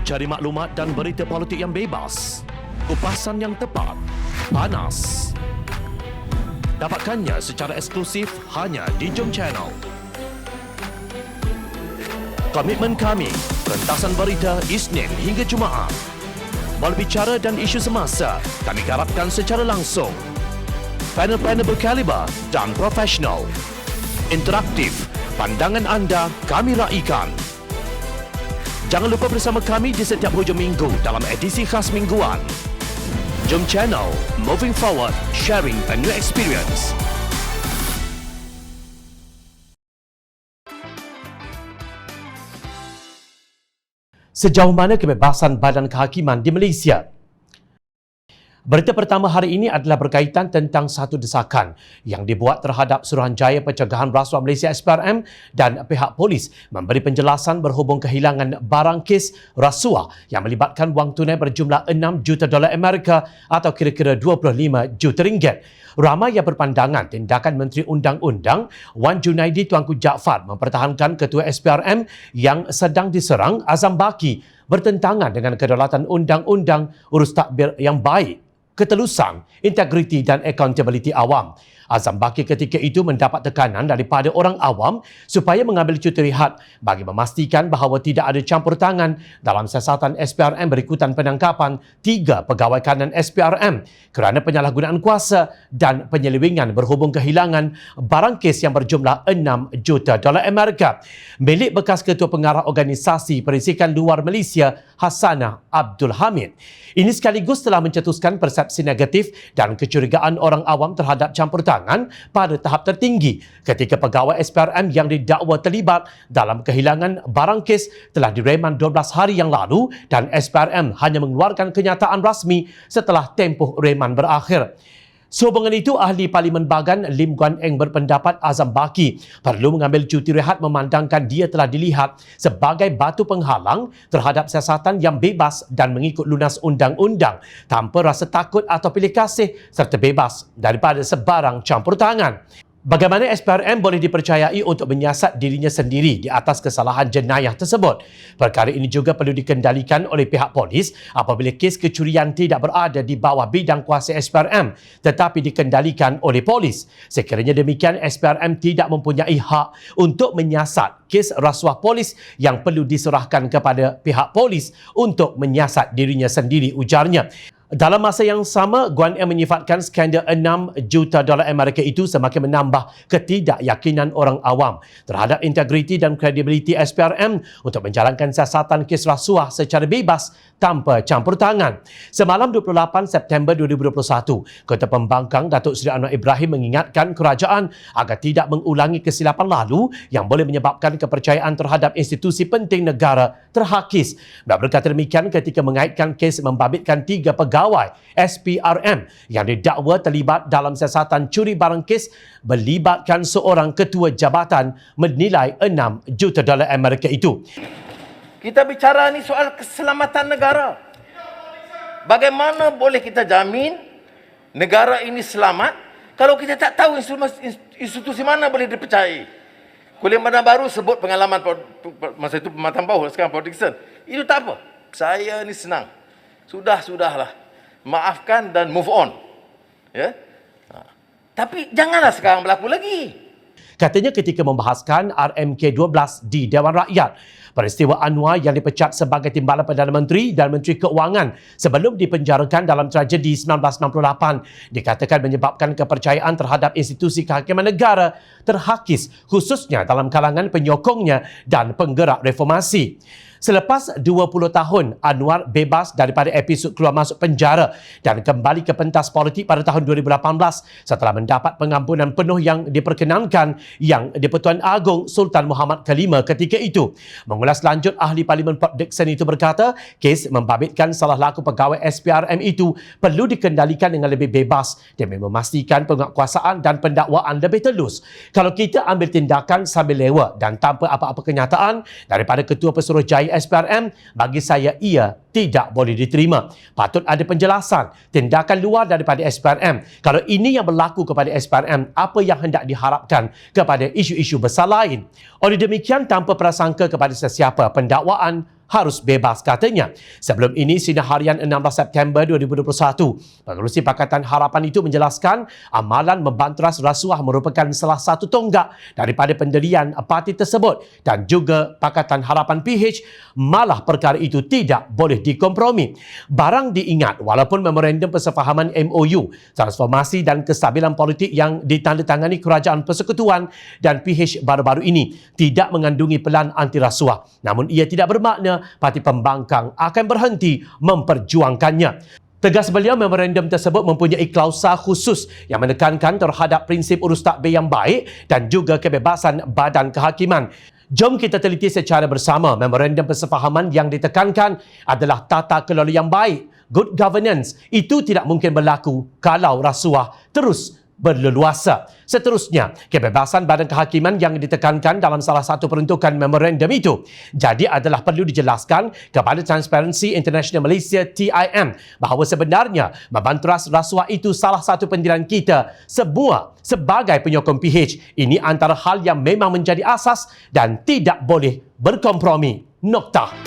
Cari maklumat dan berita politik yang bebas, kupasan yang tepat, panas. Dapatkannya secara eksklusif hanya di Jom Channel. Komitmen kami, pentasan berita Isnin hingga Jumaat. Berbicara dan isu semasa, kami garapkan secara langsung. Panel-panel berkaliber dan profesional. Interaktif, pandangan anda kami raikan. Jangan lupa bersama kami di setiap hujung minggu dalam edisi khas mingguan. Jom Channel, moving forward, sharing a new experience. Sejauh mana kebebasan badan kehakiman di Malaysia? Berita pertama hari ini adalah berkaitan tentang satu desakan yang dibuat terhadap Suruhanjaya Pencegahan Rasuah Malaysia SPRM dan pihak polis memberi penjelasan berhubung kehilangan barang kes rasuah yang melibatkan wang tunai berjumlah 6 juta dolar Amerika atau kira-kira 25 juta ringgit. Ramai yang berpandangan tindakan Menteri Undang-Undang Wan Junaidi Tuanku Jaafar mempertahankan Ketua SPRM yang sedang diserang Azam Baki bertentangan dengan kedaulatan undang-undang urus takbir yang baik, ketelusan, integriti dan accountability awam. Azam Baki ketika itu mendapat tekanan daripada orang awam supaya mengambil cuti rehat bagi memastikan bahawa tidak ada campur tangan dalam siasatan SPRM berikutan penangkapan 3 pegawai kanan SPRM kerana penyalahgunaan kuasa dan penyelewengan berhubung kehilangan barang kes yang berjumlah 6 juta dolar Amerika milik bekas Ketua Pengarah Organisasi Perisikan Luar Malaysia Hassanah Abdul Hamid. Ini sekaligus telah mencetuskan persepsi negatif dan kecurigaan orang awam terhadap campur tangan pada tahap tertinggi ketika pegawai SPRM yang didakwa terlibat dalam kehilangan barang kes telah direman 12 hari yang lalu dan SPRM hanya mengeluarkan kenyataan rasmi setelah tempoh reman berakhir. Sehubungan itu, Ahli Parlimen Bagan Lim Guan Eng berpendapat Azam Baki perlu mengambil cuti rehat memandangkan dia telah dilihat sebagai batu penghalang terhadap siasatan yang bebas dan mengikut lunas undang-undang tanpa rasa takut atau pilih kasih serta bebas daripada sebarang campur tangan. Bagaimana SPRM boleh dipercayai untuk menyiasat dirinya sendiri di atas kesalahan jenayah tersebut? Perkara ini juga perlu dikendalikan oleh pihak polis apabila kes kecurian tidak berada di bawah bidang kuasa SPRM tetapi dikendalikan oleh polis. Sekiranya demikian, SPRM tidak mempunyai hak untuk menyiasat kes rasuah polis yang perlu diserahkan kepada pihak polis untuk menyiasat dirinya sendiri, ujarnya. Dalam masa yang sama, Guan Eng menyifatkan skandal 6 juta dolar Amerika itu semakin menambah ketidakyakinan orang awam terhadap integriti dan kredibiliti SPRM untuk menjalankan siasatan kes rasuah secara bebas tanpa campur tangan. Semalam 28 September 2021, Ketua Pembangkang Datuk Seri Anwar Ibrahim mengingatkan kerajaan agar tidak mengulangi kesilapan lalu yang boleh menyebabkan kepercayaan terhadap institusi penting negara terhakis. Dia berkata demikian ketika mengaitkan kes membabitkan 3 pegawai SPRM yang didakwa terlibat dalam siasatan curi barang kes melibatkan seorang ketua jabatan menilai 6 juta dolar Amerika itu. Kita bicara ni soal keselamatan negara. Bagaimana boleh kita jamin negara ini selamat kalau kita tak tahu institusi mana boleh dipercayai? Kuliah Madang Baru sebut pengalaman masa itu Pematang Bauh, sekarang Port Dickson. Itu tak apa. Saya ni senang. Sudahlah. Maafkan dan move on. Ya. Tapi janganlah sekarang berlaku lagi. Katanya ketika membahaskan RMK12 di Dewan Rakyat, peristiwa Anwar yang dipecat sebagai Timbalan Perdana Menteri dan Menteri Keuangan sebelum dipenjarakan dalam tragedi 1968 dikatakan menyebabkan kepercayaan terhadap institusi kehakiman negara terhakis, khususnya dalam kalangan penyokongnya dan penggerak reformasi. Selepas 20 tahun, Anwar bebas daripada episod keluar masuk penjara dan kembali ke pentas politik pada tahun 2018 setelah mendapat pengampunan penuh yang diperkenankan yang di-Pertuan Agong Sultan Muhammad Kelima ketika itu. Mengulas lanjut, Ahli Parlimen Port Dickson itu berkata, kes membabitkan salah laku pegawai SPRM itu perlu dikendalikan dengan lebih bebas demi memastikan penguatkuasaan dan pendakwaan lebih telus. Kalau kita ambil tindakan sambil lewat dan tanpa apa-apa kenyataan daripada Ketua Pesuruhjaya SPRM, bagi saya ia tidak boleh diterima. Patut ada penjelasan, tindakan luar daripada SPRM. Kalau ini yang berlaku kepada SPRM, apa yang hendak diharapkan kepada isu-isu besar lain? Oleh demikian, tanpa prasangka kepada sesiapa, pendakwaan harus bebas, katanya. Sebelum ini, Sinar Harian 16 September 2021, Pengerusi Pakatan Harapan itu menjelaskan amalan membanteras rasuah merupakan salah satu tonggak daripada pendirian parti tersebut dan juga Pakatan Harapan PH malah perkara itu tidak boleh dikompromi. Barang diingat, walaupun memorandum persefahaman MOU, transformasi dan kestabilan politik yang ditandatangani Kerajaan Persekutuan dan PH baru-baru ini tidak mengandungi pelan anti rasuah, namun ia tidak bermakna parti pembangkang akan berhenti memperjuangkannya. Tegas beliau, memorandum tersebut mempunyai klausa khusus yang menekankan terhadap prinsip urus takbir yang baik dan juga kebebasan badan kehakiman. Jom kita teliti secara bersama. Memorandum persefahaman yang ditekankan adalah tata kelola yang baik, good governance. Itu tidak mungkin berlaku kalau rasuah terus berleluasa. Seterusnya, kebebasan badan kehakiman yang ditekankan dalam salah satu peruntukan memorandum itu. Jadi adalah perlu dijelaskan kepada Transparency International Malaysia TIM bahawa sebenarnya membanteras rasuah itu salah satu pendirian kita semua sebagai penyokong PH. Ini antara hal yang memang menjadi asas dan tidak boleh berkompromi. Noktah.